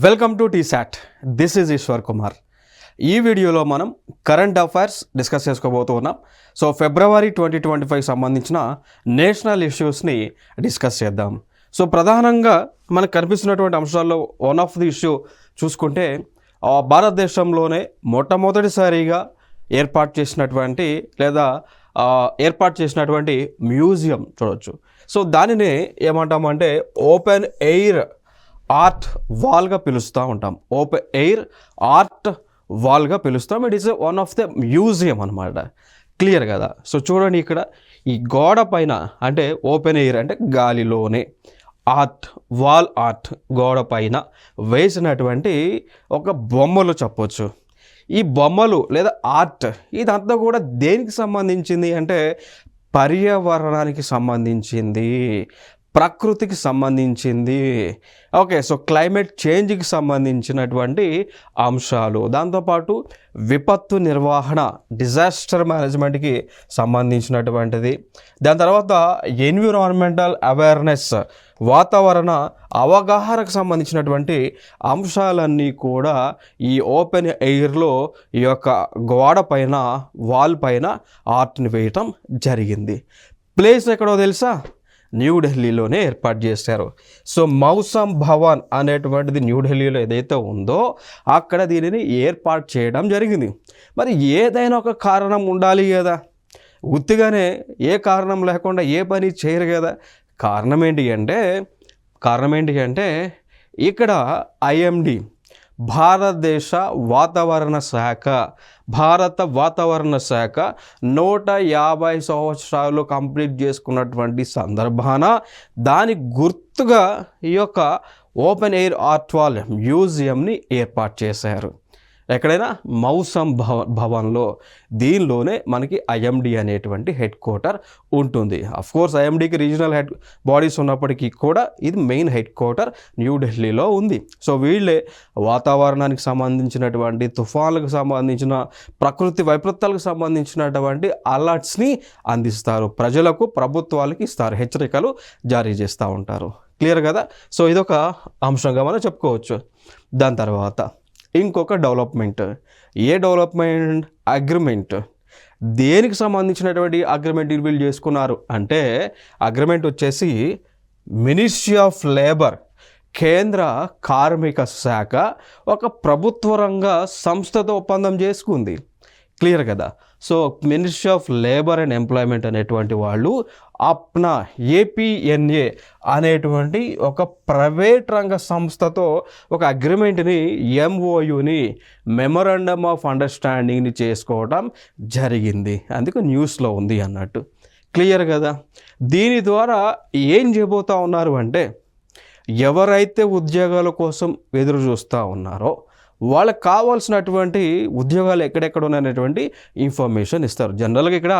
Welcome to T-SAT. This is Eshwar Kumar. ఈ వీడియోలో మనం కరెంట్ అఫైర్స్ డిస్కస్ చేసుకోబోతున్నాం. సో ఫిబ్రవరి 2025 సంబంధించిన నేషనల్ ఇష్యూస్ని డిస్కస్ చేద్దాం. సో ప్రధానంగా మనకు కనిపిస్తున్నటువంటి అంశాల్లో వన్ ఆఫ్ ది ఇష్యూ చూసుకుంటే భారతదేశంలోనే మొట్టమొదటిసారిగా ఏర్పాటు చేసినటువంటి మ్యూజియం చూడవచ్చు. సో దానినే ఏమంటామంటే ఓపెన్ ఎయిర్ ఆర్ట్ వాల్గా పిలుస్తూ ఉంటాం. ఓపెన్ ఎయిర్ ఆర్ట్ వాల్గా పిలుస్తాం. It is one of the museum అనమాట. క్లియర్ కదా? సో చూడండి, ఇక్కడ ఈ గోడ పైన అంటే ఓపెన్ ఎయిర్ అంటే గాలిలోనే, ఆర్ట్ వాల్ ఆర్ట్ గోడ పైన వేసినటువంటి ఒక బొమ్మలు చెప్పొచ్చు. ఈ బొమ్మలు లేదా ఆర్ట్ ఇదంతా కూడా దేనికి సంబంధించింది అంటే పర్యావరణానికి సంబంధించింది, ప్రకృతికి సంబంధించింది. ఓకే, సో క్లైమేట్ చేంజ్కి సంబంధించినటువంటి అంశాలు, దాంతోపాటు విపత్తు నిర్వహణ, డిజాస్టర్ మేనేజ్మెంట్కి సంబంధించినటువంటిది. దాని తర్వాత ఎన్విరాన్మెంటల్ అవేర్నెస్, వాతావరణ అవగాహనకు సంబంధించినటువంటి అంశాలన్నీ కూడా ఈ ఓపెన్ ఎయిర్లో ఈ యొక్క గోడ పైన, వాల్ పైన ఆర్ట్ని వేయటం జరిగింది. ప్లేస్ ఎక్కడో తెలుసా? న్యూఢిల్లీలోనే ఏర్పాటు చేశారు. సో మౌసం భవన్ అనేటువంటిది న్యూఢిల్లీలో ఏదైతే ఉందో అక్కడ దీనిని ఏర్పాటు చేయడం జరిగింది. మరి ఏదైనా ఒక కారణం ఉండాలి కదా, ఉత్తిగానే ఏ కారణం లేకుండా ఏ పని చేయరు కదా. కారణం ఏంటి అంటే ఇక్కడ ఐఎండి భారత వాతావరణ శాఖ 150 సంవత్సరాలు కంప్లీట్ చేసుకున్నటువంటి సందర్భాన దాని గుర్తుగా ఈ యొక్క ఓపెన్ ఎయిర్ ఆర్ట్ వాల్ మ్యూజియంని ఏర్పాటు చేశారు. ఎక్కడైనా మౌసం భవన్లో. దీనిలోనే మనకి ఐఎండి అనేటువంటి హెడ్ క్వార్టర్ ఉంటుంది. అఫ్కోర్స్ ఐఎండికి రీజనల్ హెడ్ బాడీస్ ఉన్నప్పటికీ కూడా ఇది మెయిన్ హెడ్ క్వార్టర్ న్యూఢిల్లీలో ఉంది. సో వీళ్ళే వాతావరణానికి సంబంధించినటువంటి, తుఫాన్లకు సంబంధించిన, ప్రకృతి వైపరీత్యాలకు సంబంధించినటువంటి అలర్ట్స్ని అందిస్తారు. ప్రజలకు, ప్రభుత్వాలకి ఇస్తారు, హెచ్చరికలు జారీ చేస్తూ ఉంటారు. క్లియర్ కదా? సో ఇదొక అంశంగా మనం చెప్పుకోవచ్చు. దాని తర్వాత ఇంకొక డెవలప్మెంట్. ఏ డెవలప్మెంట్? అగ్రిమెంట్. దేనికి సంబంధించినటువంటి అగ్రిమెంట్ రివీల్ చేసుకున్నారు అంటే అగ్రిమెంట్ వచ్చేసి మినిస్ట్రీ ఆఫ్ లేబర్, కేంద్ర కార్మిక శాఖ ఒక ప్రభుత్వ రంగ సంస్థతో ఒప్పందం చేసుకుంది. క్లియర్ కదా? So ministry of labour and employment అనేటువంటి వాళ్ళు అప్నా, ఏపీఎన్ఏ అనేటువంటి ఒక ప్రైవేట్ రంగ సంస్థతో ఒక అగ్రిమెంట్ని, ఎంఓయుని, మెమొరాండమ్ ఆఫ్ అండర్స్టాండింగ్ని చేసుకోవడం జరిగింది. అందుకు న్యూస్లో ఉంది అన్నట్టు. క్లియర్ కదా? దీని ద్వారా ఏం చేయబోతూ ఉన్నారు అంటే ఎవరైతే ఉద్యోగాల కోసం ఎదురు చూస్తూ ఉన్నారో వాళ్ళకి కావాల్సినటువంటి ఉద్యోగాలు ఎక్కడెక్కడ ఉన్నాయనేటువంటి ఇన్ఫర్మేషన్ ఇస్తారు. జనరల్గా ఇక్కడ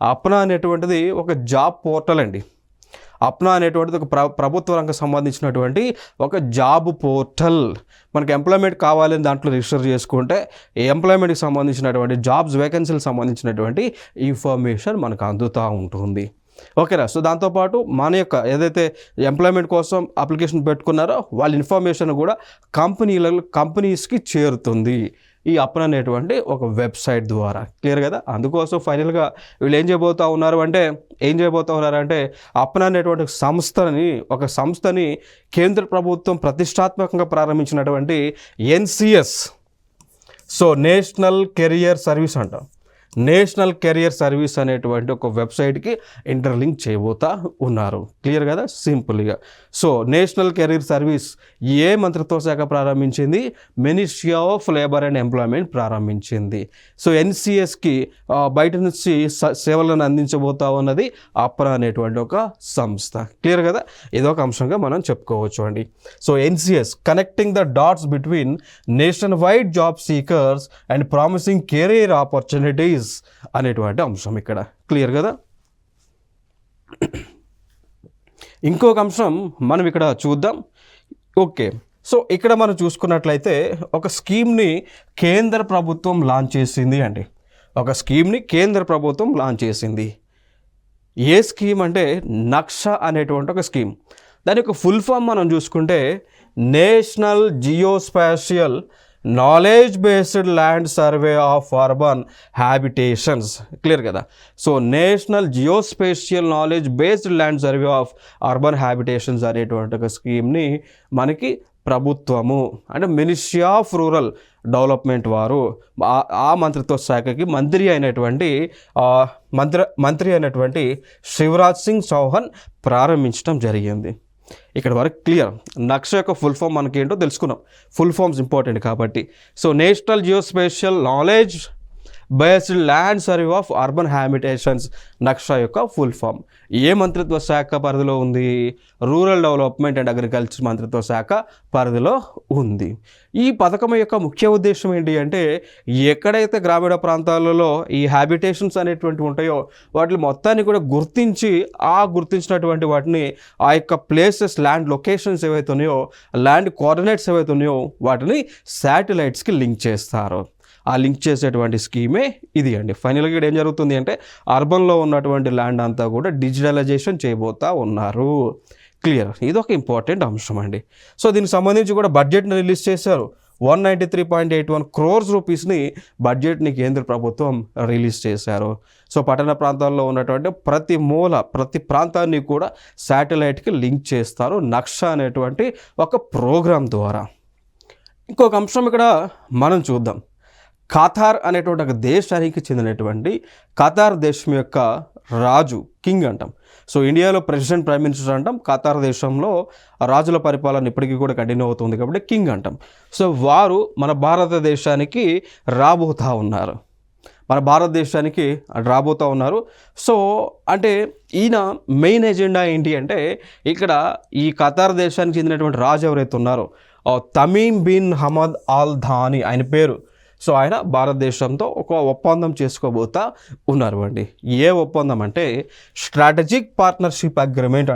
అప్నా అనేటువంటిది ఒక జాబ్ పోర్టల్ అండి. అప్నా అనేటువంటిది ఒక ప్రభుత్వ రంగం సంబంధించినటువంటి ఒక జాబ్ పోర్టల్. మనకి ఎంప్లాయ్మెంట్ కావాలని దాంట్లో రిజిస్టర్ చేసుకుంటే ఎంప్లాయ్మెంట్కి సంబంధించినటువంటి జాబ్స్, వేకెన్సీలకు సంబంధించినటువంటి ఇన్ఫర్మేషన్ మనకు అందుతూ ఉంటుంది. ఓకేనా? సో దాంతోపాటు మన యొక్క ఏదైతే ఎంప్లాయ్మెంట్ కోసం అప్లికేషన్ పెట్టుకున్నారో వాళ్ళ ఇన్ఫర్మేషన్ కూడా కంపెనీస్కి చేరుతుంది ఈ అప్నా అనేటువంటి ఒక వెబ్సైట్ ద్వారా. క్లియర్ కదా? అందుకోసం ఫైనల్గా వీళ్ళు ఏం చేయబోతూ ఉన్నారంటే అప్నా అనేటువంటి ఒక సంస్థని కేంద్ర ప్రభుత్వం ప్రతిష్టాత్మకంగా ప్రారంభించినటువంటి NCS, so national career service అంటాం, నేషనల్ కెరియర్ సర్వీస్ అనేటువంటి ఒక వెబ్సైట్కి ఇంటర్లింక్ చేయబోతా ఉన్నారు. క్లియర్ కదా? సింపుల్గా. సో నేషనల్ కెరియర్ సర్వీస్ ఏ మంత్రిత్వ శాఖ ప్రారంభించింది? Ministry of labour and employment ప్రారంభించింది. సో ఎన్సిఎస్కి బయట నుంచి సేవలను అందించబోతా ఉన్నది అప్నా అనేటువంటి ఒక సంస్థ. క్లియర్ కదా? ఇదొక అంశంగా మనం చెప్పుకోవచ్చు అండి. So NCS connecting the dots between national wide job seekers and promising career opportunities అనేటువంటి అంశం ఇక్కడ. క్లియర్ కదా? ఇంకొక అంశం మనం ఇక్కడ చూద్దాం. ఓకే, సో ఇక్కడ మనం చూసుకున్నట్లయితే ఒక స్కీమ్ని కేంద్ర ప్రభుత్వం లాంచ్ చేసింది అండి. ఏ స్కీమ్ అంటే నక్ష అనేటువంటి ఒక స్కీమ్. దాని యొక్క ఫుల్ ఫామ్ మనం చూసుకుంటే national geospatial knowledge based land survey of urban habitations. Clear కదా. So national geospatial knowledge based land survey of urban habitations అనేటువంటి ఒక స్కీమ్ని మనకి ప్రభుత్వము అంటే మినిస్ట్రీ ఆఫ్ రూరల్ డెవలప్మెంట్ వారు ఆ మంత్రిత్వ శాఖకి మంత్రి అయినటువంటి శివరాజ్ సింగ్ చౌహాన్ ప్రారంభించడం జరిగింది. ఇక్కడ వరకు క్లియర్. నక్ష యొక్క ఫుల్ ఫామ్ మనకి ఏంటో తెలుసుకున్నాం. ఫుల్ ఫామ్స్ ఇంపార్టెంట్ కాబట్టి. So national geospatial knowledge based land survey of urban habitations Naksha యొక్క ఫుల్ ఫామ్ ఏ మంత్రిత్వ శాఖ పరిధిలో ఉంది? రూరల్ డెవలప్మెంట్ అండ్ అగ్రికల్చర్ మంత్రిత్వ శాఖ పరిధిలో ఉంది. ఈ పథకం యొక్క ముఖ్య ఉద్దేశం ఏంటి అంటే ఎక్కడైతే గ్రామీణ ప్రాంతాలలో ఈ హ్యాబిటేషన్స్ అనేటువంటి ఉంటాయో వాటిని మొత్తాన్ని కూడా గుర్తించినటువంటి వాటిని ఆ యొక్క ప్లేసెస్ ల్యాండ్ లొకేషన్స్ ఏవైతే ఉన్నాయో ల్యాండ్ కోఆర్డినేట్స్ ఏవైతే ఉన్నాయో వాటిని శాటిలైట్స్కి లింక్ చేస్తారు. ఆ లింక్ చేసేటువంటి స్కీమే ఇది అండి. ఫైనల్గా ఇక్కడ ఏం జరుగుతుంది అంటే అర్బన్లో ఉన్నటువంటి ల్యాండ్ అంతా కూడా డిజిటలైజేషన్ చేయబోతా ఉన్నారు. క్లియర్. ఇది ఒక ఇంపార్టెంట్ అంశం అండి. సో దీనికి సంబంధించి కూడా బడ్జెట్ని రిలీజ్ చేశారు. 193.81 crores రూపీస్ని బడ్జెట్ని కేంద్ర ప్రభుత్వం రిలీజ్ చేశారు. సో పట్టణ ప్రాంతాల్లో ఉన్నటువంటి ప్రతి ప్రాంతాన్ని కూడా శాటిలైట్కి లింక్ చేస్తారు నక్ష అనేటువంటి ఒక ప్రోగ్రాం ద్వారా. ఇంకొక అంశం ఇక్కడ మనం చూద్దాం. ఖతార్ అనేటువంటి ఒక దేశానికి చెందినటువంటి ఖతార్ దేశం యొక్క రాజు కింగ్ అంటాం. సో ఇండియాలో ప్రెసిడెంట్ ప్రైమ్ మినిస్టర్ అంటాం. ఖతార్ దేశంలో రాజుల పరిపాలన ఇప్పటికీ కూడా కంటిన్యూ అవుతుంది కాబట్టి కింగ్ అంటాం. సో వారు మన భారతదేశానికి రాబోతూ ఉన్నారు. సో అంటే ఈయన మెయిన్ ఎజెండా ఏంటి అంటే ఇక్కడ ఈ ఖతార్ దేశానికి చెందినటువంటి రాజు ఎవరైతే ఉన్నారో Tamim bin Hamad Al Thani ఆయన పేరు. సో ఆయన భారతదేశంతో ఒక ఒప్పందం చేసుకోబోతా ఉన్నారు అండి. ఏ ఒప్పందం అంటే స్ట్రాటజిక్ పార్ట్నర్షిప్ అగ్రిమెంట్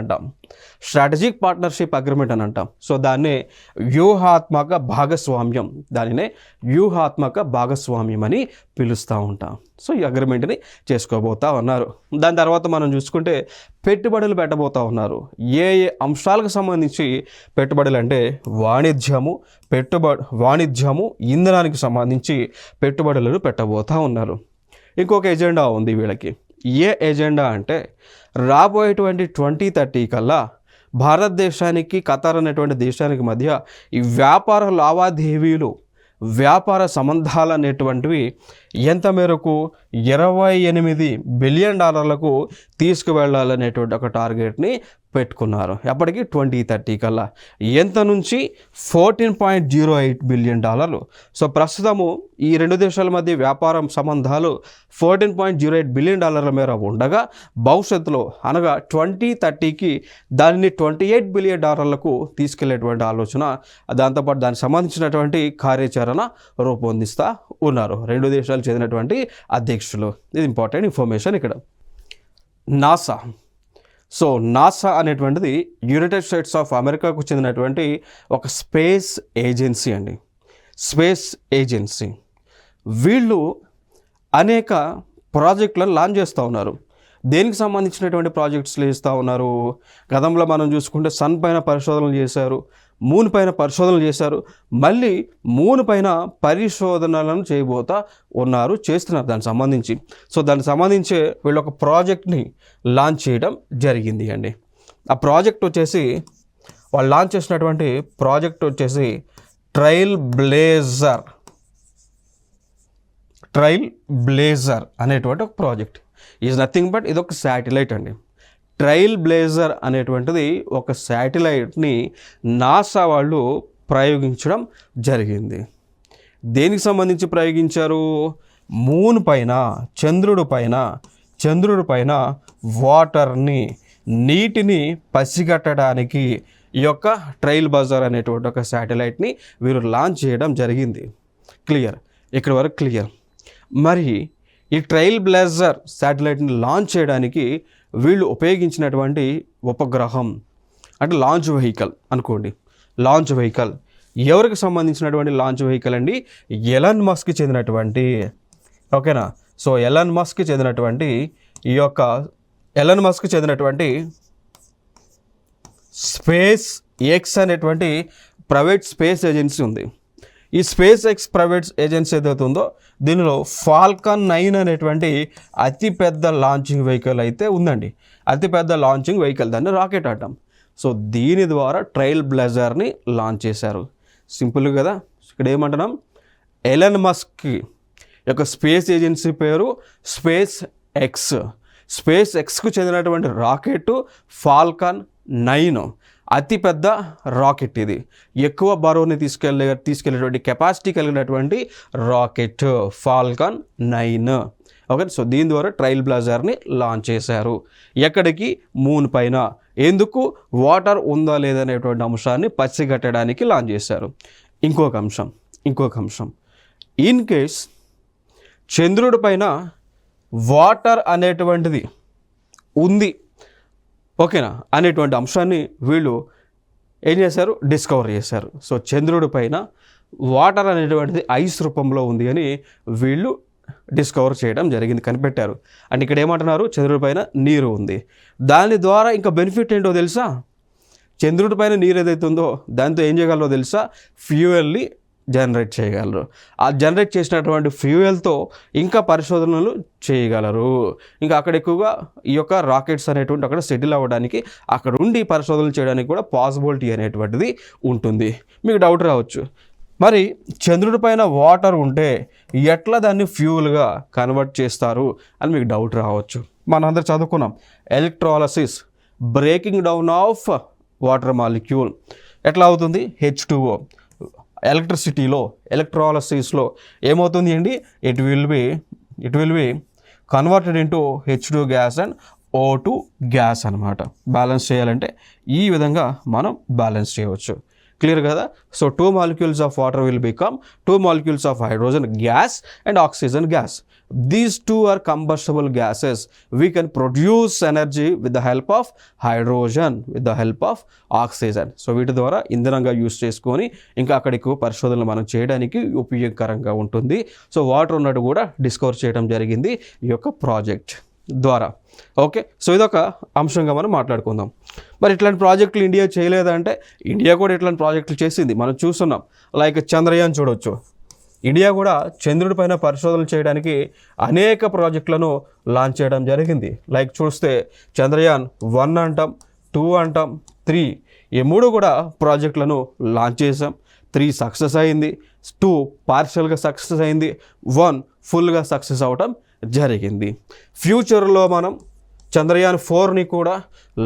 అని అంటాం. సో దాన్నే వ్యూహాత్మక భాగస్వామ్యం అని పిలుస్తూ ఉంటాం. సో ఈ అగ్రిమెంట్ని చేసుకోబోతా ఉన్నారు. దాని తర్వాత మనం చూసుకుంటే పెట్టుబడులు పెట్టబోతా ఉన్నారు. ఏ అంశాలకు సంబంధించి పెట్టుబడులు అంటే వాణిజ్యము ఇంధనానికి సంబంధించి పెట్టుబడులను పెట్టబోతా ఉన్నారు. ఇంకొక ఎజెండా ఉంది వీళ్ళకి. ఏ ఎజెండా అంటే రాబోయేటువంటి 2030 కల్లా భారతదేశానికి ఖతార్ అనేటువంటి దేశానికి మధ్య ఈ వ్యాపార సంబంధాలు అనేటువంటివి ఎంత మేరకు $28 బిలియన్ తీసుకువెళ్ళాలనేటువంటి ఒక టార్గెట్ని పెట్టుకున్నారు. ఎప్పటికీ 2030 కల్లా ఎంత నుంచి $14.08 బిలియన్. సో ప్రస్తుతము ఈ రెండు దేశాల మధ్య వ్యాపారం సంబంధాలు $14.08 బిలియన్ మేర ఉండగా భవిష్యత్తులో అనగా 2030కి దానిని $28 బిలియన్ తీసుకెళ్లేటువంటి ఆలోచన, దాంతోపాటు దానికి సంబంధించినటువంటి కార్యాచరణ రూపొందిస్తూ ఉన్నారు రెండు దేశాలు చెందినటువంటి అధ్యక్షులు. ఇది ఇంపార్టెంట్ ఇన్ఫర్మేషన్ ఇక్కడ. నాసా అనేటువంటిది యునైటెడ్ స్టేట్స్ ఆఫ్ అమెరికాకు చెందినటువంటి ఒక స్పేస్ ఏజెన్సీ. వీళ్ళు అనేక ప్రాజెక్టులను లాంచ్ చేస్తూ ఉన్నారు. దేనికి సంబంధించినటువంటి ప్రాజెక్ట్స్లు చేస్తూ ఉన్నారు? గతంలో మనం చూసుకుంటే సన్ పైన పరిశోధనలు చేశారు, మూన్ పైన పరిశోధనలు చేశారు, మళ్ళీ మూన్ పైన పరిశోధనలను చేస్తున్నారు దానికి సంబంధించి. సో దానికి సంబంధించి వీళ్ళు ఒక ప్రాజెక్ట్ని లాంచ్ చేయడం జరిగింది అండి. ఆ ప్రాజెక్ట్ వచ్చేసి వాళ్ళు లాంచ్ చేసినటువంటి ప్రాజెక్ట్ వచ్చేసి ట్రైల్ బ్లేజర్ అనేటువంటి ఒక ప్రాజెక్ట్. ఈజ్ నథింగ్ బట్ ఇది ఒక శాటిలైట్ అండి. ట్రైల్ బ్లేజర్ అనేటువంటిది ఒక శాటిలైట్ని నాసా వాళ్ళు ప్రయోగించడం జరిగింది. దేనికి సంబంధించి ప్రయోగించారు? మూన్ పైన, చంద్రుడి పైన నీటిని పసిగట్టడానికి ఈ యొక్క ట్రైల్ బ్లేజర్ అనేటువంటి ఒక శాటిలైట్ని వీరు లాంచ్ చేయడం జరిగింది. క్లియర్, ఇక్కడ వరకు క్లియర్. మరి ఈ ట్రైల్ బ్లేజర్ శాటిలైట్ని లాంచ్ చేయడానికి వీళ్ళు ఉపయోగించినటువంటి ఉపగ్రహం అంటే లాంచ్ వెహికల్ అనుకోండి. లాంచ్ వెహికల్ ఎవరికి సంబంధించినటువంటి లాంచ్ వెహికల్ అండి? ఎలాన్ మస్క్కి చెందినటువంటి, ఓకేనా. సో ఎలాన్ మస్క్కి చెందినటువంటి స్పేస్ ఎక్స్ అనేటువంటి ప్రైవేట్ స్పేస్ ఏజెన్సీ ఉంది. ఈ స్పేస్ ఎక్స్ ప్రైవేట్ ఏజెన్సీ ఏదైతే ఉందో దీనిలో ఫాల్కన్ 9 అనేటువంటి అతిపెద్ద లాంచింగ్ వెహికల్ అయితే ఉందండి. అతిపెద్ద లాంచింగ్ వెహికల్, దాన్ని రాకెట్ అంటాం. సో దీని ద్వారా ట్రయల్ బ్లేజర్ని లాంచ్ చేశారు. సింపుల్ కదా. ఇక్కడ ఏమంటున్నాం, ఎలన్ మస్క్ యొక్క స్పేస్ ఏజెన్సీ పేరు స్పేస్ ఎక్స్. స్పేస్ ఎక్స్కు చెందినటువంటి రాకెట్ ఫాల్కన్ 9 అతిపెద్ద రాకెట్. ఇది ఎక్కువ బరువుని తీసుకెళ్లేటువంటి కెపాసిటీ కలిగినటువంటి రాకెట్ ఫాల్కన్ 9. ఓకే, సో దీని ద్వారా ట్రయల్ బ్లేజర్ని లాంచ్ చేశారు. ఎక్కడికి? మూన్ పైన. ఎందుకు? వాటర్ ఉందా లేదనేటువంటి అంశాన్ని పసిగట్టడానికి లాంచ్ చేశారు. ఇంకొక అంశం ఇన్ కేస్ చంద్రుడి పైన వాటర్ అనేటువంటిది ఉంది, ఓకేనా, అనేటువంటి అంశాన్ని వీళ్ళు ఏం చేశారు? డిస్కవర్ చేశారు. సో చంద్రుడి పైన వాటర్ అనేటువంటిది ఐస్ రూపంలో ఉంది అని వీళ్ళు డిస్కవర్ చేయడం జరిగింది, కనిపెట్టారు. అంటే ఇక్కడ ఏమంటున్నారు, చంద్రుడి పైన నీరు ఉంది. దాని ద్వారా ఇంకా బెనిఫిట్ ఏంటో తెలుసా? చంద్రుడి పైన నీరు ఏదైతే ఉందో దాంతో ఏం చేయగలరో తెలుసా? ఫ్యూయల్ని జనరేట్ చేయగలరు. ఆ జనరేట్ చేసినటువంటి ఫ్యూయల్తో ఇంకా పరిశోధనలు చేయగలరు. ఇంకా అక్కడ ఎక్కువగా ఈ యొక్క రాకెట్స్ అనేటువంటి అక్కడ సెటిల్ అవ్వడానికి, అక్కడ ఉండి పరిశోధనలు చేయడానికి కూడా పాసిబిలిటీ అనేటువంటిది ఉంటుంది. మీకు డౌట్ రావచ్చు, మరి చంద్రుడి పైన వాటర్ ఉంటే ఎట్లా దాన్ని ఫ్యూయల్గా కన్వర్ట్ చేస్తారు అని మీకు డౌట్ రావచ్చు. మనందరూ చదువుకున్నాం electrolysis, breaking down of water molecule. ఎట్లా అవుతుంది? H2O ఎలక్ట్రిసిటీలో, ఎలక్ట్రాలసిస్లో ఏమవుతుంది అండి? It will be converted into H2 gas and O2 gas అనమాట. బ్యాలెన్స్ చేయాలంటే ఈ విధంగా మనం బ్యాలెన్స్ చేయవచ్చు. క్లియర్ కదా? So 2 molecules of water will become 2 molecules of hydrogen gas and oxygen gas. These two are combustible gases. We can produce energy with the help of hydrogen, with the help of oxygen. So వీటి ద్వారా ఇంధనంగా use చేసుకొని ఇంకా అక్కడికి పరిశోధనలు మనం చేయడానికి ఉపయోగకరంగా ఉంటుంది. సో వాటర్ ఉన్నట్టు కూడా డిస్కవర్ చేయడం జరిగింది ఈ యొక్క ప్రాజెక్ట్ ద్వారా. ఓకే, సో ఇదొక అంశంగా మనం మాట్లాడుకుందాం. మరి ఇట్లాంటి ప్రాజెక్టులు ఇండియా చేయలేదంటే, ఇండియా కూడా ఇట్లాంటి ప్రాజెక్టులు చేసింది, మనం చూస్తున్నాం. లైక్ చంద్రయాన్ చూడవచ్చు. ఇండియా కూడా చంద్రుడి పైన పరిశోధనలు చేయడానికి అనేక ప్రాజెక్టులను లాంచ్ చేయడం జరిగింది. లైక్ చూస్తే చంద్రయాన్ 1 అంటాం, 2 అంటాం, 3, ఈ 3 కూడా ప్రాజెక్టులను లాంచ్ చేసాం. 3 సక్సెస్ అయింది, 2 పార్షియల్గా సక్సెస్ అయింది, 1 ఫుల్గా సక్సెస్ అవటం జరిగింది. ఫ్యూచర్లో మనం చంద్రయాన్ 4ని కూడా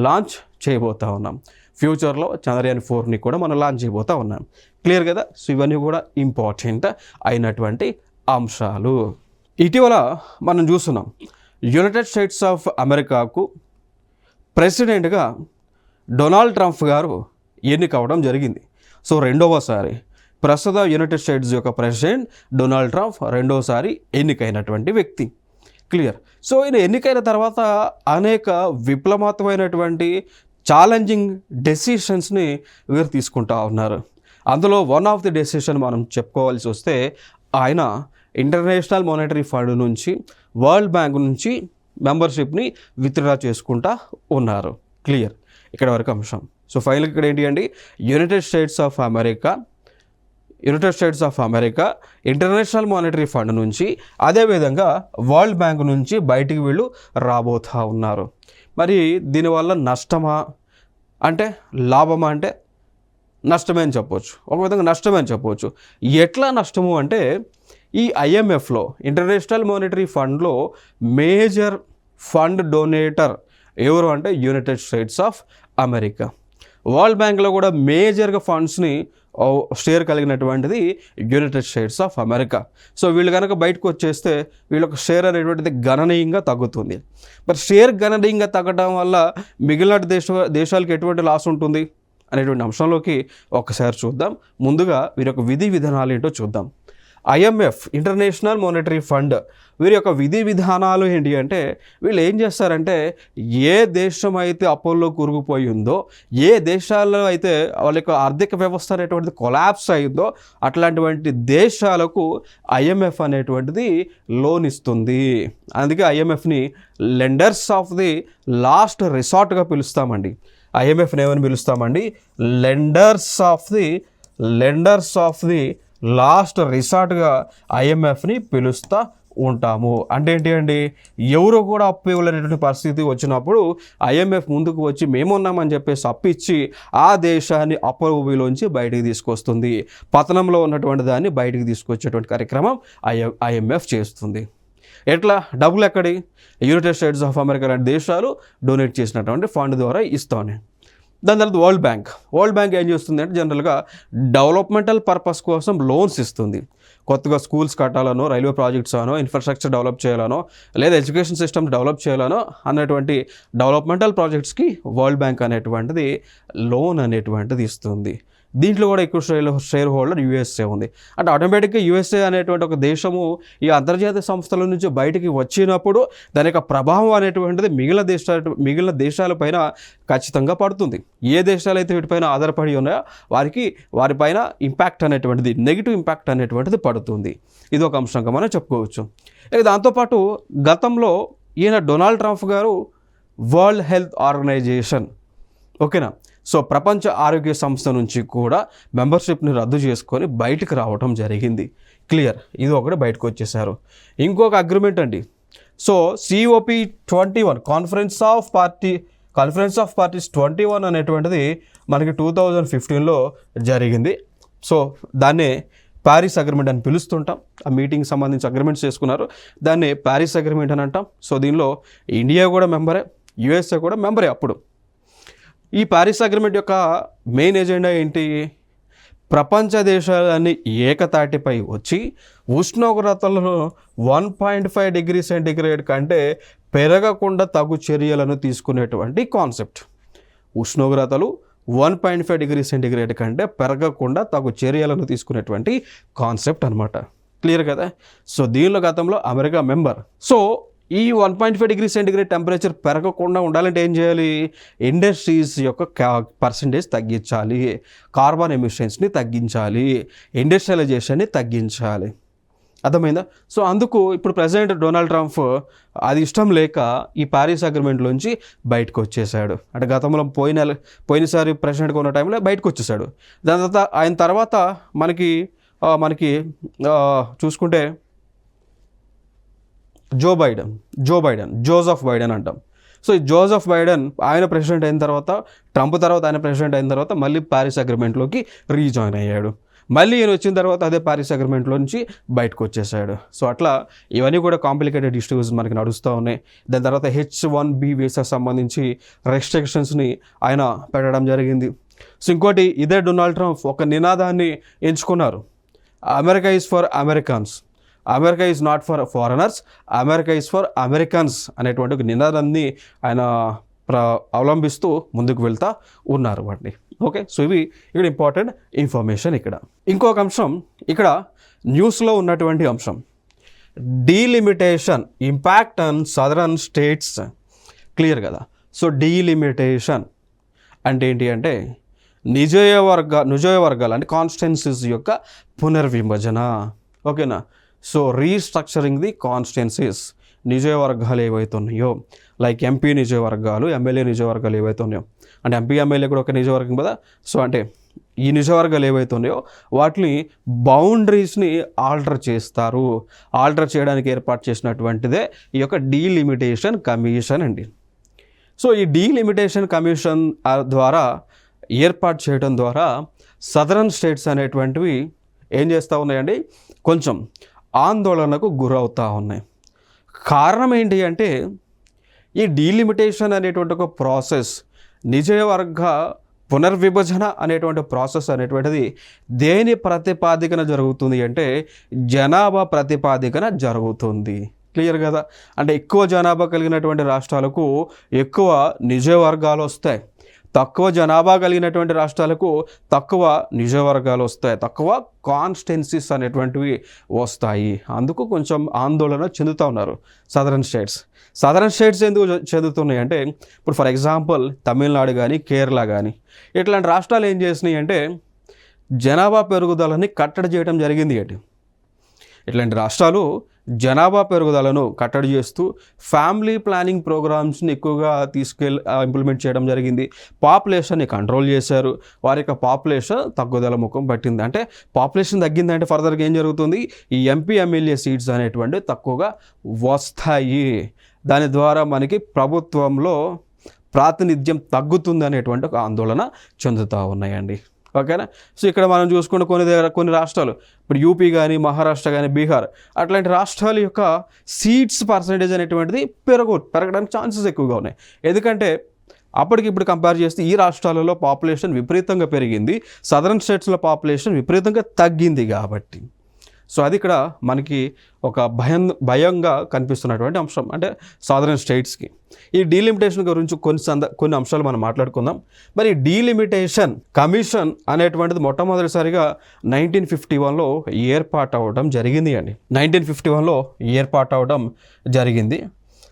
లాంచ్ చేయబోతూ ఉన్నాం. ఫ్యూచర్లో చంద్రయాన్ 4ని కూడా మనం లాంచ్ చేయబోతూ ఉన్నాం. క్లియర్ కదా? సో ఇవన్నీ కూడా ఇంపార్టెంట్ అయినటువంటి అంశాలు. ఇటీవల మనం చూస్తున్నాం యునైటెడ్ స్టేట్స్ ఆఫ్ అమెరికాకు ప్రెసిడెంట్గా డొనాల్డ్ ట్రంప్ గారు ఎన్నికవడం జరిగింది. సో రెండవసారి ప్రస్తుత యునైటెడ్ స్టేట్స్ యొక్క ప్రెసిడెంట్ డొనాల్డ్ ట్రంప్ రెండోసారి ఎన్నికైనటువంటి వ్యక్తి. క్లియర్. సో ఈయన ఎన్నికైన తర్వాత అనేక విప్లవాత్మకమైనటువంటి ఛాలెంజింగ్ డెసిషన్స్ని వీరు తీసుకుంటా ఉన్నారు. అందులో వన్ ఆఫ్ ది డెసిషన్ మనం చెప్పుకోవాల్సి వస్తే, ఆయన ఇంటర్నేషనల్ మానిటరీ ఫండ్ నుంచి, వరల్డ్ బ్యాంక్ నుంచి మెంబర్షిప్ని విత్డ్రా చేసుకుంటా ఉన్నారు. క్లియర్. ఇక్కడ వరకు అంశం. సో ఫైనల్ ఇక్కడ ఏంటి అండి, United States of America international monetary fund నుంచి, అదేవిధంగా వరల్డ్ బ్యాంక్ నుంచి బయటికి వీళ్ళు రాబోతూ ఉన్నారు. మరి దీనివల్ల నష్టమా అంటే లాభమా అంటే నష్టమే అని చెప్పవచ్చు. ఒక విధంగా నష్టమే అని చెప్పవచ్చు. ఎట్లా నష్టము అంటే, ఈ IMFలో ఇంటర్నేషనల్ మానిటరీ ఫండ్లో మేజర్ ఫండ్ డొనేటర్ ఎవరు అంటే United States of America. World బ్యాంక్లో కూడా మేజర్గా ఫండ్స్ని షేర్ కలిగినటువంటిది United States of America. So వీళ్ళు కనుక బయటకు వచ్చేస్తే వీళ్ళొక షేర్ అనేటువంటిది గణనీయంగా తగ్గుతుంది. మరి షేర్ గణనీయంగా తగ్గడం వల్ల మిగిలిన దేశాలకు ఎటువంటి లాస్ ఉంటుంది అనేటువంటి అంశంలోకి ఒకసారి చూద్దాం. ముందుగా వీరి యొక్క విధి విధానాలు ఏంటో చూద్దాం. IMF ఇంటర్నేషనల్ మానిటరీ ఫండ్ వీరి యొక్క విధి విధానాలు ఏంటి అంటే, వీళ్ళు ఏం చేస్తారంటే, ఏ దేశం అయితే అప్పుల్లో కూరుకుపోయి ఉందో, ఏ దేశాల్లో అయితే వాళ్ళ యొక్క ఆర్థిక వ్యవస్థ అనేటువంటిది కొలాప్స్ అయిందో అట్లాంటివంటి దేశాలకు IMF అనేటువంటిది లోన్ ఇస్తుంది. అందుకే IMFని లెండర్స్ ఆఫ్ ది లాస్ట్ రిసార్ట్గా పిలుస్తామండి. ఐఎంఎఫ్ని ఏమని పిలుస్తామండి, లెండర్స్ ఆఫ్ ది లాస్ట్ రిసార్ట్గా ఐఎంఎఫ్ని పిలుస్తూ ఉంటాము. అంటే ఏంటి అండి, ఎవరు కూడా అప్పు ఇవ్వలేనటువంటి పరిస్థితి వచ్చినప్పుడు ఐఎంఎఫ్ ముందుకు వచ్చి మేమున్నామని చెప్పేసి అప్పిచ్చి ఆ దేశాన్ని అప్పులోంచి బయటికి తీసుకొస్తుంది. పతనంలో ఉన్నటువంటి దాన్ని బయటికి తీసుకొచ్చేటువంటి కార్యక్రమం ఐఎంఎఫ్ చేస్తుంది. ఎట్లా, డబ్బులు ఎక్కడి, యునైటెడ్ స్టేట్స్ ఆఫ్ అమెరికా లాంటి దేశాలు డొనేట్ చేసినటువంటి ఫండ్ ద్వారా ఇస్తాను. దాని తర్వాత వరల్డ్ బ్యాంక్ ఏం చేస్తుంది అంటే జనరల్గా డెవలప్మెంటల్ పర్పస్ కోసం లోన్స్ ఇస్తుంది. కొత్తగా స్కూల్స్ కట్టాలనో, రైల్వే ప్రాజెక్ట్స్ అనో, ఇన్ఫ్రాస్ట్రక్చర్ డెవలప్ చేయాలనో, లేదా ఎడ్యుకేషన్ సిస్టమ్ డెవలప్ చేయాలనో అన్నటువంటి డెవలప్మెంటల్ ప్రాజెక్ట్స్కి వరల్డ్ బ్యాంక్ అనేటువంటిది లోన్ అనేటువంటిది ఇస్తుంది. దీంట్లో కూడా ఎక్కువ షేర్ హోల్డర్ యూఎస్ఏ ఉంది. అంటే ఆటోమేటిక్గా యూఎస్ఏ అనేటువంటి ఒక దేశము ఈ అంతర్జాతీయ సంస్థల నుంచి బయటికి వచ్చినప్పుడు దాని యొక్క ప్రభావం అనేటువంటిది మిగిలిన దేశాలపైన ఖచ్చితంగా పడుతుంది. ఏ దేశాలు అయితే వీటిపైన ఆధారపడి ఉన్నాయో వారిపైన ఇంపాక్ట్ అనేటువంటిది, నెగిటివ్ ఇంపాక్ట్ అనేటువంటిది పడుతుంది. ఇది ఒక అంశంగా మనం చెప్పుకోవచ్చు. ఇక దాంతోపాటు గతంలో ఈయన డొనాల్డ్ ట్రంప్ గారు వరల్డ్ హెల్త్ ఆర్గనైజేషన్, ఓకేనా, సో ప్రపంచ ఆరోగ్య సంస్థ నుంచి కూడా మెంబర్షిప్ని రద్దు చేసుకొని బయటకు రావడం జరిగింది. క్లియర్, ఇది ఒకటి బయటకు వచ్చేసారు. ఇంకొక అగ్రిమెంట్ అండి, so COP21 conference of parties 21 అనేటువంటిది మనకి 2015లో జరిగింది. సో దాన్నే ప్యారిస్ అగ్రిమెంట్ అని పిలుస్తుంటాం. ఆ మీటింగ్ సంబంధించి అగ్రిమెంట్స్ చేసుకున్నారు, దాన్ని ప్యారిస్ అగ్రిమెంట్ అని అంటాం. సో దీనిలో ఇండియా కూడా మెంబరే, యుఎస్ఏ కూడా మెంబరే. అప్పుడు ఈ ప్యారిస్ అగ్రిమెంట్ యొక్క మెయిన్ ఎజెండా ఏంటి, ప్రపంచ దేశాలన్నీ ఏకతాటిపై వచ్చి ఉష్ణోగ్రతలను 1.5 డిగ్రీ సెంటిగ్రేడ్ కంటే పెరగకుండా తగు చర్యలను తీసుకునేటువంటి కాన్సెప్ట్. ఉష్ణోగ్రతలు 1.5 డిగ్రీ సెంటిగ్రేడ్ కంటే పెరగకుండా తగు చర్యలను తీసుకునేటువంటి కాన్సెప్ట్ అనమాట. క్లియర్ కదా. సో దీనిలో గతంలో అమెరికా మెంబర్. సో ఈ 1.5 డిగ్రీ సెంటిగ్రేడ్ టెంపరేచర్ పెరగకుండా ఉండాలంటే ఏం చేయాలి, ఇండస్ట్రీస్ యొక్క పర్సంటేజ్ తగ్గించాలి, కార్బన్ ఎమిషన్స్ని తగ్గించాలి, ఇండస్ట్రియలైజేషన్ని తగ్గించాలి. అర్థమైందా. సో అందుకు ఇప్పుడు ప్రెసిడెంట్ డొనాల్డ్ ట్రంప్ అది ఇష్టం లేక ఈ ప్యారిస్ అగ్రిమెంట్లోంచి బయటకు వచ్చేసాడు. అంటే గతంలో పోయినసారి ప్రెసిడెంట్గా ఉన్న టైంలో బయటకు వచ్చేసాడు. దాని తర్వాత ఆయన తర్వాత మనకి చూసుకుంటే జోసెఫ్ బైడెన్ అంటాం. సో ఈ జోసెఫ్ బైడెన్ ఆయన ప్రెసిడెంట్ అయిన తర్వాత, ట్రంప్ తర్వాత ఆయన ప్రెసిడెంట్ అయిన తర్వాత మళ్ళీ ప్యారిస్ అగ్రిమెంట్లోకి రీజాయిన్ అయ్యాడు. మళ్ళీ ఈయన వచ్చిన తర్వాత అదే ప్యారిస్ అగ్రిమెంట్లో నుంచి బయటకు వచ్చేసాడు. సో అట్లా ఇవన్నీ కూడా కాంప్లికేటెడ్ ఇష్యూస్ మనకి నడుస్తూ ఉన్నాయి. దాని తర్వాత H1B వీసా సంబంధించి రెస్ట్రిక్షన్స్ని ఆయన పెట్టడం జరిగింది. సో ఇంకోటి, ఇదే డొనాల్డ్ ట్రంప్ ఒక నినాదాన్ని ఎంచుకున్నారు, America is for Americans, America is not for foreigners, America is for Americans అనేటువంటి ఒక నినాదాన్ని ఆయన అవలంబిస్తూ ముందుకు వెళ్తూ ఉన్నారు వాటిని. ఓకే, సో ఇవి ఇక్కడ ఇంపార్టెంట్ ఇన్ఫర్మేషన్. ఇక్కడ ఇంకొక అంశం, ఇక్కడ న్యూస్లో ఉన్నటువంటి అంశం, delimitation impact on southern states. Clear కదా. సో డీలిమిటేషన్ అంటే ఏంటి అంటే నిజవర్గాలు అంటే కాన్స్టిట్యున్సీస్ యొక్క పునర్విభజన. ఓకేనా. సో రీస్ట్రక్చరింగ్ ది కాన్స్టిట్యున్సీస్, నిజవర్గాలు ఏవైతే ఉన్నాయో, లైక్ ఎంపీ నిజవర్గాలు, ఎమ్మెల్యే నిజవర్గాలు ఏవైతే ఉన్నాయో, అంటే ఎంపీ ఎమ్మెల్యే కూడా ఒక నిజవర్గం కదా. సో అంటే ఈ నిజవర్గాలు ఏవైతే ఉన్నాయో వాటిని బౌండరీస్ని ఆల్టర్ చేస్తారు. ఆల్టర్ చేయడానికి ఏర్పాటు చేసినటువంటిదే ఈ యొక్క డీలిమిటేషన్ కమిషన్ అండి. సో ఈ డీలిమిటేషన్ కమిషన్ ద్వారా ఏర్పాటు చేయడం ద్వారా సదరన్ స్టేట్స్ అనేటువంటివి ఏం చేస్తూ ఉన్నాయండి, కొంచెం ఆందోళనకు గురవుతూ ఉన్నాయి. కారణం ఏంటి అంటే ఈ డీలిమిటేషన్ అనేటువంటి ఒక ప్రాసెస్, నిజవర్గ పునర్విభజన అనేటువంటి ప్రాసెస్ అనేటువంటిది దేని ప్రతిపాదికన జరుగుతుంది అంటే జనాభా ప్రతిపాదికన జరుగుతుంది. క్లియర్ కదా. అంటే ఎక్కువ జనాభా కలిగినటువంటి రాష్ట్రాలకు ఎక్కువ నిజవర్గాలు వస్తాయి, తక్కువ జనాభా కలిగినటువంటి రాష్ట్రాలకు తక్కువ నిజవర్గాలు వస్తాయి, తక్కువ కాన్స్టిట్యున్సీస్ అనేటువంటివి వస్తాయి. అందుకు కొంచెం ఆందోళన చెందుతూ ఉన్నారు సదరన్ స్టేట్స్. ఎందుకు చెందుతున్నాయి అంటే ఇప్పుడు ఫర్ ఎగ్జాంపుల్ తమిళనాడు కానీ కేరళ కానీ ఇట్లాంటి రాష్ట్రాలు ఏం చేసినాయి అంటే జనాభా పెరుగుదలని కట్టడి చేయడం జరిగింది. ఇట్లాంటి రాష్ట్రాలు జనాభా పెరుగుదలను కట్టడి చేస్తూ ఫ్యామిలీ ప్లానింగ్ ప్రోగ్రామ్స్ని ఎక్కువగా ఇంప్లిమెంట్ చేయడం జరిగింది. పాపులేషన్ని కంట్రోల్ చేశారు. వారి యొక్క పాపులేషన్ తగ్గుదల ముఖం పట్టింది. అంటే పాపులేషన్ తగ్గిందంటే ఫర్దర్గా ఏం జరుగుతుంది, ఈ ఎంపీ ఎమ్మెల్యే సీట్స్ అనేటువంటి తక్కువగా వస్తాయి. దాని ద్వారా మనకి ప్రభుత్వంలో ప్రాతినిధ్యం తగ్గుతుంది అనేటువంటి ఒక ఆందోళన చెందుతూ ఉన్నాయండి. ఓకేనా. సో ఇక్కడ మనం చూసుకుంటే కొన్ని రాష్ట్రాలు, ఇప్పుడు యూపీ కానీ, మహారాష్ట్ర కానీ, బీహార్, అట్లాంటి రాష్ట్రాల యొక్క సీట్స్ పర్సంటేజ్ అనేటువంటిది పెరగడానికి ఛాన్సెస్ ఎక్కువగా ఉన్నాయి. ఎందుకంటే అప్పటికిప్పుడు కంపేర్ చేస్తే ఈ రాష్ట్రాలలో పాపులేషన్ విపరీతంగా పెరిగింది, సదరన్ స్టేట్స్లో పాపులేషన్ విపరీతంగా తగ్గింది కాబట్టి. సో అది ఇక్కడ మనకి ఒక భయంగా కనిపిస్తున్నటువంటి అంశం, అంటే సదరన్ స్టేట్స్కి. ఈ డీలిమిటేషన్ గురించి కొన్ని అంశాలు మనం మాట్లాడుకుందాం. మరి డీలిమిటేషన్ కమిషన్ అనేటువంటిది మొట్టమొదటిసారిగా 1951లో ఏర్పాటు అవ్వడం జరిగింది అండి. 1951లో ఏర్పాటు అవ్వడం జరిగింది.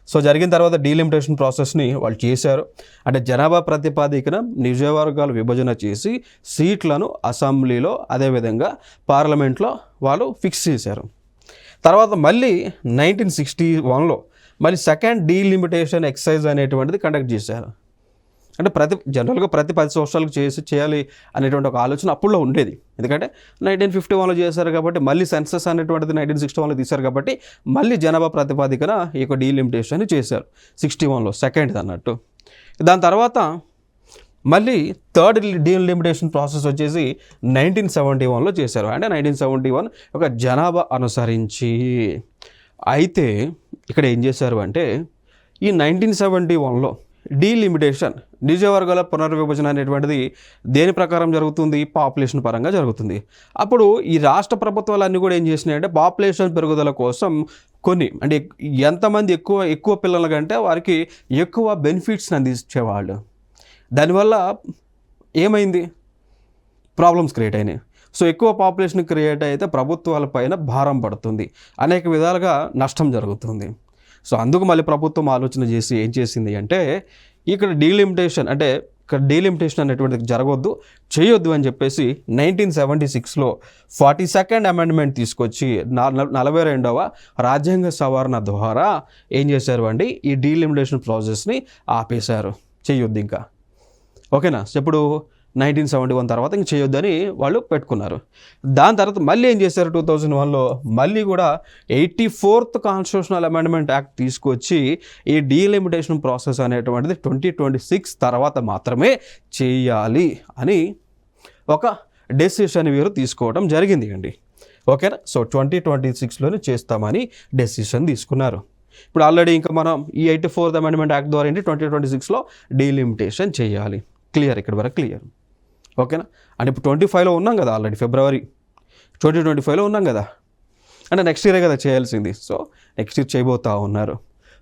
సో జరిగిన తర్వాత డీలిమిటేషన్ ప్రాసెస్ని వాళ్ళు చేశారు. అంటే జనాభా ప్రాతిపదికన నియోజకవర్గాలు విభజన చేసి సీట్లను అసెంబ్లీలో అదేవిధంగా పార్లమెంట్లో వాళ్ళు ఫిక్స్ చేశారు. తర్వాత మళ్ళీ 1961లో మళ్ళీ సెకండ్ డీలిమిటేషన్ ఎక్సర్సైజ్ అనేటువంటిది కండక్ట్ చేశారు. అంటే జనరల్గా ప్రతి 10 సంవత్సరాలకు చేయాలి అనేటువంటి ఒక ఆలోచన అప్పుడులో ఉండేది. ఎందుకంటే 1951లో చేశారు కాబట్టి, మళ్ళీ సెన్సస్ అనేటువంటిది 1961లో తీశారు కాబట్టి మళ్ళీ జనాభా ప్రాతిపదికన ఈ యొక్క డీలిమిటేషన్ చేశారు 61లో, సెకండ్ అన్నట్టు. దాని తర్వాత మళ్ళీ థర్డ్ డీలిమిటేషన్ ప్రాసెస్ వచ్చేసి 1971లో చేశారు. అంటే 1971 ఒక జనాభా అనుసరించి. అయితే ఇక్కడ ఏం చేశారు అంటే ఈ 1971లో డీలిమిటేషన్ నియోజకవర్గాల పునర్విభజన అనేటువంటిది దేని ప్రకారం జరుగుతుంది, పాపులేషన్ పరంగా జరుగుతుంది. అప్పుడు ఈ రాష్ట్ర ప్రభుత్వాలన్నీ కూడా ఏం చేసినాయంటే పాపులేషన్ పెరుగుదల కోసం కొన్ని, అంటే ఎంతమంది ఎక్కువ పిల్లల కంటే వారికి ఎక్కువ బెనిఫిట్స్ని అందించేవాళ్ళు. దానివల్ల ఏమైంది, ప్రాబ్లమ్స్ క్రియేట్ అయినాయి. సో ఎక్కువ పాపులేషన్ క్రియేట్ అయితే ప్రభుత్వాలపైన భారం పడుతుంది, అనేక విధాలుగా నష్టం జరుగుతుంది. సో అందుకు మళ్ళీ ప్రభుత్వం ఆలోచన చేసి ఏం చేసింది అంటే ఇక్కడ డీలిమిటేషన్ అనేటువంటిది చేయొద్దు అని చెప్పేసి 1976లో 42nd అమెండ్మెంట్ తీసుకొచ్చి 42వ రాజ్యాంగ సవరణ ద్వారా ఏం చేశారు అండి, ఈ డీలిమిటేషన్ ప్రాసెస్ని ఆపేశారు, చేయొద్దు ఇంకా. ఓకేనా. ఇప్పుడు 1971 తర్వాత ఇంక చేయొద్దని వాళ్ళు పెట్టుకున్నారు. దాని తర్వాత మళ్ళీ ఏం చేశారు, 2001లో మళ్ళీ కూడా 84th కాన్స్టిట్యూషనల్ అమెండ్మెంట్ యాక్ట్ తీసుకొచ్చి ఈ డీలిమిటేషన్ ప్రాసెస్ అనేటువంటిది 2026 తర్వాత మాత్రమే చేయాలి అని ఒక డెసిషన్ వీరు తీసుకోవడం జరిగింది అండి. ఓకేనా. సో 2026లోనే చేస్తామని డెసిషన్ తీసుకున్నారు. ఇప్పుడు ఆల్రెడీ ఇంకా మనం ఈ 84th అమెండ్మెంట్ యాక్ట్ ద్వారా 2026లో డీలిమిటేషన్ చేయాలి. క్లియర్, ఇక్కడ వరకు క్లియర్. ఓకేనా. అంటే ఇప్పుడు 25లో ఉన్నాం కదా, ఆల్రెడీ ఫిబ్రవరి 2025లో ఉన్నాం కదా, అంటే నెక్స్ట్ ఇయరే కదా చేయాల్సింది. సో నెక్స్ట్ ఇయర్ చేయబోతూ ఉన్నారు.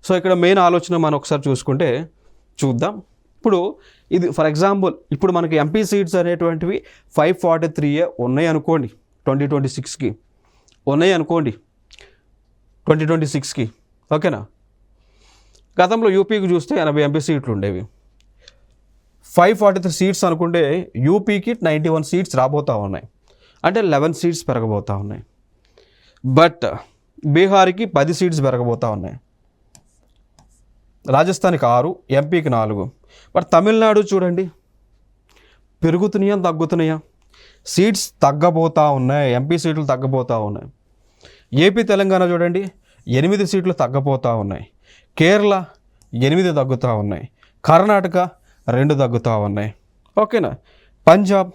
సో ఇక్కడ మెయిన్ ఆలోచన మనం ఒకసారి చూద్దాం. ఇప్పుడు ఇది ఫర్ ఎగ్జాంపుల్ ఇప్పుడు మనకి ఎంపీ సీట్స్ అనేటువంటివి 543 ఉన్నాయి అనుకోండి, 2026కి ఉన్నాయి అనుకోండి, 2026కి. ఓకేనా. గతంలో యూపీకి చూస్తే 80 ఎంపీ సీట్లు ఉండేవి. 543 సీట్స్ అనుకుంటే యూపీకి 91 సీట్స్ రాబోతూ ఉన్నాయి, అంటే 11 సీట్స్ పెరగబోతూ ఉన్నాయి. బట్ బీహార్కి 10 సీట్స్ పెరగబోతూ ఉన్నాయి, రాజస్థాన్కి 6, ఎంపీకి 4. బట్ తమిళనాడు చూడండి, పెరుగుతున్నాయా తగ్గుతున్నాయా, సీట్స్ తగ్గబోతూ ఉన్నాయి, ఎంపీ సీట్లు తగ్గబోతూ ఉన్నాయి. ఏపీ తెలంగాణ చూడండి 8 సీట్లు తగ్గబోతూ ఉన్నాయి, కేరళ 8 తగ్గుతూ ఉన్నాయి, కర్ణాటక 2 తగ్గుతూ ఉన్నాయి. ఓకేనా. పంజాబ్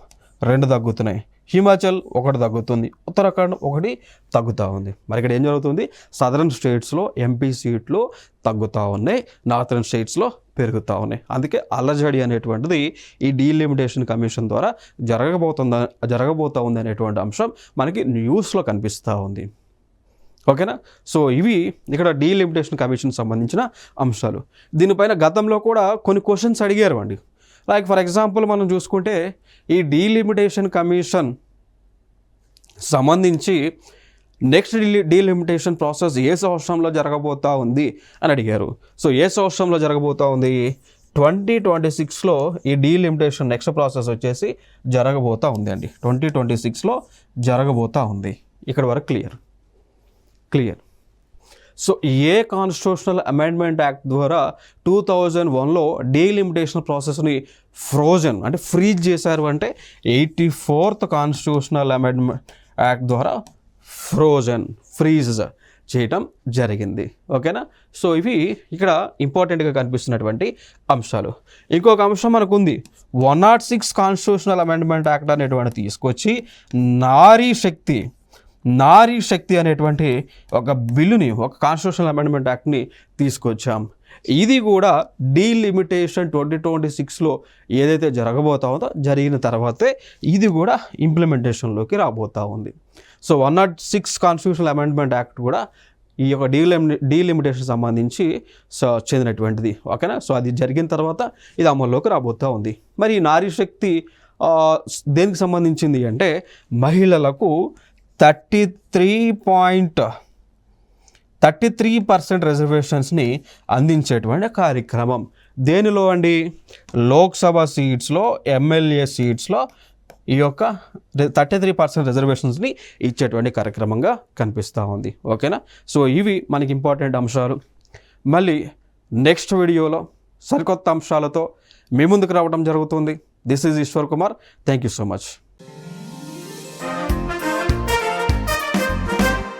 2 తగ్గుతున్నాయి, హిమాచల్ 1 తగ్గుతుంది, ఉత్తరాఖండ్ 1 తగ్గుతూ ఉంది. మరి ఇక్కడ ఏం జరుగుతుంది, సదరన్ స్టేట్స్లో ఎంపీ సీట్లు తగ్గుతూ ఉన్నాయి, నార్థరన్ స్టేట్స్లో పెరుగుతూ ఉన్నాయి. అందుకే అల్లజడి అనేటువంటిది ఈ డీలిమిటేషన్ కమిషన్ ద్వారా జరగబోతూ ఉంది అనేటువంటి అంశం మనకి న్యూస్లో కనిపిస్తూ ఉంది. ఓకేనా. సో ఇవి ఇక్కడ డీలిమిటేషన్ కమిషన్ సంబంధించిన అంశాలు. దీనిపైన గతంలో కూడా కొన్ని క్వశ్చన్స్ అడిగారు అండి. లైక్ ఫర్ ఎగ్జాంపుల్ మనం చూసుకుంటే ఈ డీలిమిటేషన్ కమిషన్ సంబంధించి నెక్స్ట్ డీలిమిటేషన్ ప్రాసెస్ ఏ సంవత్సరంలో జరగబోతూ ఉంది అని అడిగారు. సో ఏ సంవత్సరంలో జరగబోతూ ఉంది, 2026లో ఈ డీలిమిటేషన్ నెక్స్ట్ ప్రాసెస్ వచ్చేసి జరగబోతూ ఉంది అండి. 2026లో జరగబోతూ ఉంది. ఇక్కడ వరకు క్లియర్. క్లియర్. సో ఏ కాన్స్టిట్యూషనల్ అమెండ్మెంట్ యాక్ట్ ద్వారా 2001లో డీలిమిటేషన్ ప్రాసెస్ని ఫ్రోజన్ అంటే ఫ్రీజ్ చేశారు అంటే 84th కాన్స్టిట్యూషనల్ అమెండ్మెంట్ యాక్ట్ ద్వారా ఫ్రీజ్ చేయటం జరిగింది. ఓకేనా. సో ఇవి ఇక్కడ ఇంపార్టెంట్గా కనిపిస్తున్నటువంటి అంశాలు. ఇంకొక అంశం మనకు ఉంది, 106 కాన్స్టిట్యూషనల్ అమెండ్మెంట్ యాక్ట్ అనేటువంటి తీసుకొచ్చి నారీ శక్తి అనేటువంటి ఒక బిల్లుని, ఒక కాన్స్టిట్యూషనల్ అమెండ్మెంట్ యాక్ట్ని తీసుకొచ్చాం. ఇది కూడా డీలిమిటేషన్ 2026లో ఏదైతే జరగబోతా ఉందో జరిగిన తర్వాతే ఇది కూడా ఇంప్లిమెంటేషన్లోకి రాబోతూ ఉంది. సో 106 కాన్స్టిట్యూషనల్ అమెండ్మెంట్ యాక్ట్ కూడా ఈ యొక్క డీలిమిటేషన్ సంబంధించి చెందినటువంటిది. ఓకేనా. సో అది జరిగిన తర్వాత ఇది అమల్లోకి రాబోతూ ఉంది. మరి ఈ నారీ శక్తి దేనికి సంబంధించింది అంటే మహిళలకు 33% రిజర్వేషన్స్ని అందించేటువంటి కార్యక్రమం. దేనిలో అండి? లోక్సభ సీట్స్లో, ఎమ్మెల్యే సీట్స్లో ఈ యొక్క 33% రిజర్వేషన్స్ని ఇచ్చేటువంటి కార్యక్రమంగా కనిపిస్తూ ఉంది. ఓకేనా. సో ఇవి మనకి ఇంపార్టెంట్ అంశాలు. మళ్ళీ నెక్స్ట్ వీడియోలో సరికొత్త అంశాలతో మీ ముందుకు రావడం జరుగుతుంది. This is Eshwar Kumar. Thank you so much.